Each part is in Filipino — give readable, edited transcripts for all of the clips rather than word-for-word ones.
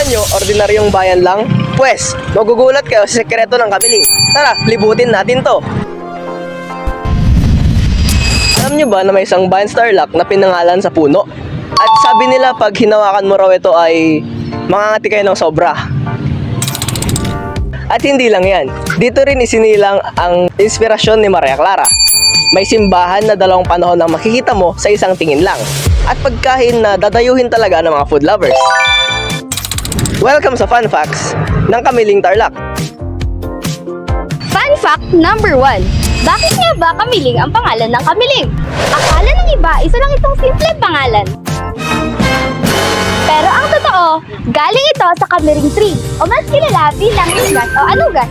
nyo, ordinaryong bayan lang? Pwes, magugulat kayo sa sekreto ng Kamiling. Tara, libutin natin to. Alam nyo ba na may isang bayan sa Tarlac na pinangalan sa puno? At sabi nila pag hinawakan mo raw ito ay mangangati kayo ng sobra. At hindi lang yan, dito rin isinilang ang inspirasyon ni Maria Clara. May simbahan na 2 panahon ang makikita mo sa isang tingin lang. At pagkain na dadayuhin talaga ng mga food lovers. Welcome sa Fun Facts ng Kamiling Tarlac. Fun fact number 1. Bakit nga ba Kamiling ang pangalan ng Kamiling? Akala ng iba, isa lang itong simple pangalan. Pero ang totoo, galing ito sa Kamiring tree o mas kilala bilang lugas o anugas.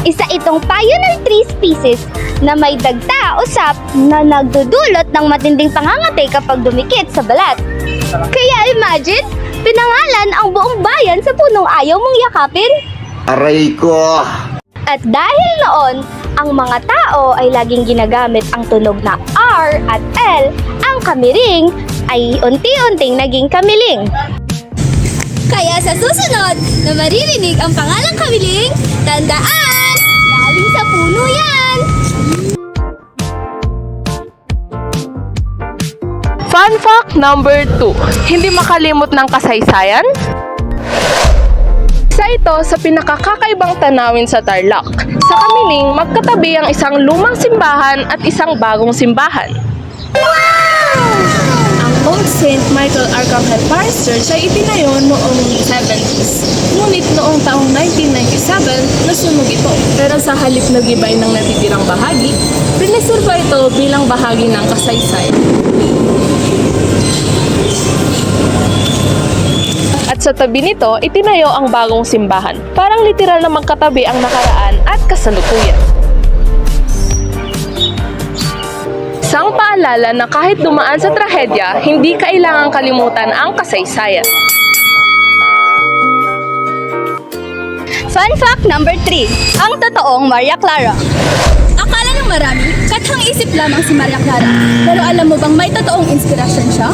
Isa itong pioneer tree species na may dagta o sap na nagdudulot ng matinding pangangati kapag dumikit sa balat. Kaya imagine, pinangalan ang buong bayan sa punong ayaw mong yakapin. Aray ko! At dahil noon, ang mga tao ay laging ginagamit ang tunog na R at L, ang Kamiring ay unti-unting naging Kamiling. Kaya sa susunod na maririnig ang pangalang Kamiling, tandaan, galing sa puno yan! Fun fact number 2. Hindi makalimot ng kasaysayan? Isa ito sa pinakakakaibang tanawin sa Tarlac. Sa Kamiling, magkatabi ang isang lumang simbahan at isang bagong simbahan. Ang Old St. Michael Archangel Parish Church ay itinayo noong 70s. Ngunit noong taong 1997, nasunog ito. Pero sa halip na gibay ng natitirang bahagi, pinisurba ito bilang bahagi ng kasaysayan. At sa tabi nito, itinayo ang bagong simbahan. Parang literal na magkatabi ang nakaraan at kasalukuyan. Isang paalala na kahit dumaan sa trahedya, hindi kailangang kalimutan ang kasaysayan. Fun fact number 3. Ang totoong Maria Clara. Akala ng marami, kathang isip lamang si Maria Clara. Pero alam mo bang may totoong inspirasyon siya?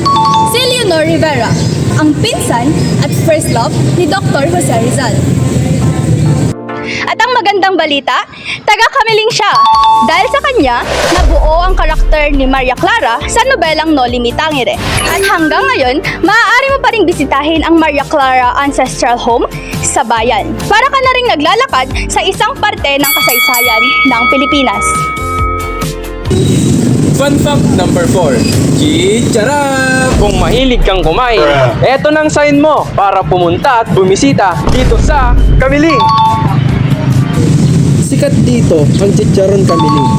Si Leonor Rivera, ang pinsan at first love ni Dr. Jose Rizal. At ang magandang balita, taga-Kamiling siya. Dahil sa kanya, nabuo ang karakter ni Maria Clara sa nobelang Noli Me Tangere. At hanggang ngayon, maaari mo pa ring bisitahin ang Maria Clara Ancestral Home sa bayan. Para ka na ring naglalakad sa isang parte ng kasaysayan ng Pilipinas. Fun fact number 4. Chicharap! Kung mahilig kang kumain, eto nang sign mo para pumunta at bumisita dito sa Kamiling. Sikat dito ang chicharon Kamiling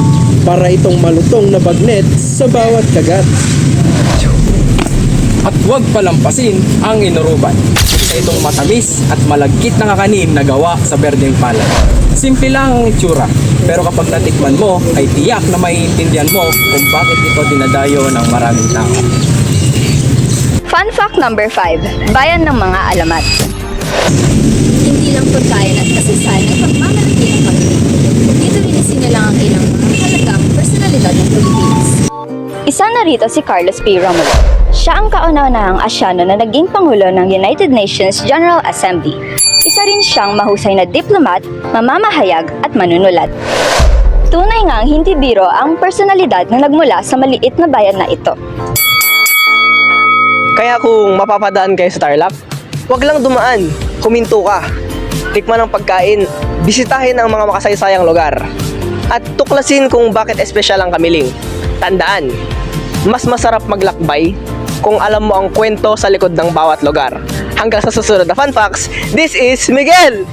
para itong malutong na bagnet sa bawat kagat. At huwag palampasin ang inuruban. Isa itong matamis at malagkit na kakanin na gawa sa berdeng palad. Simple lang ang itsura, pero kapag natikman mo, ay tiyak na maiintindihan mo kung bakit ito dinadayo ng maraming tao. Fun fact number 5. Bayan ng mga alamat. Hindi lang pagkain at kasaysayan ang pagmamalaki ng Kamiling. Dito rin isinilang ang ilang mahalagang personalidad ng Pilipinas. Isa na rito si Carlos P. Romulo. Siya ang kauna-unahang Asyano na naging Pangulo ng United Nations General Assembly. Isa rin siyang mahusay na diplomat, mamamahayag at manunulat. Tunay ngang hindi biro ang personalidad na nagmula sa maliit na bayan na ito. Kaya kung mapapadaan kayo sa Tarlac, huwag lang dumaan, kuminto ka. Tikman ang pagkain, bisitahin ang mga makasaysayang lugar. At tuklasin kung bakit espesyal ang Kamiling. Tandaan, mas masarap maglakbay kung alam mo ang kwento sa likod ng bawat lugar. Hanggang sa susunod na Fun Facts, this is Miguel!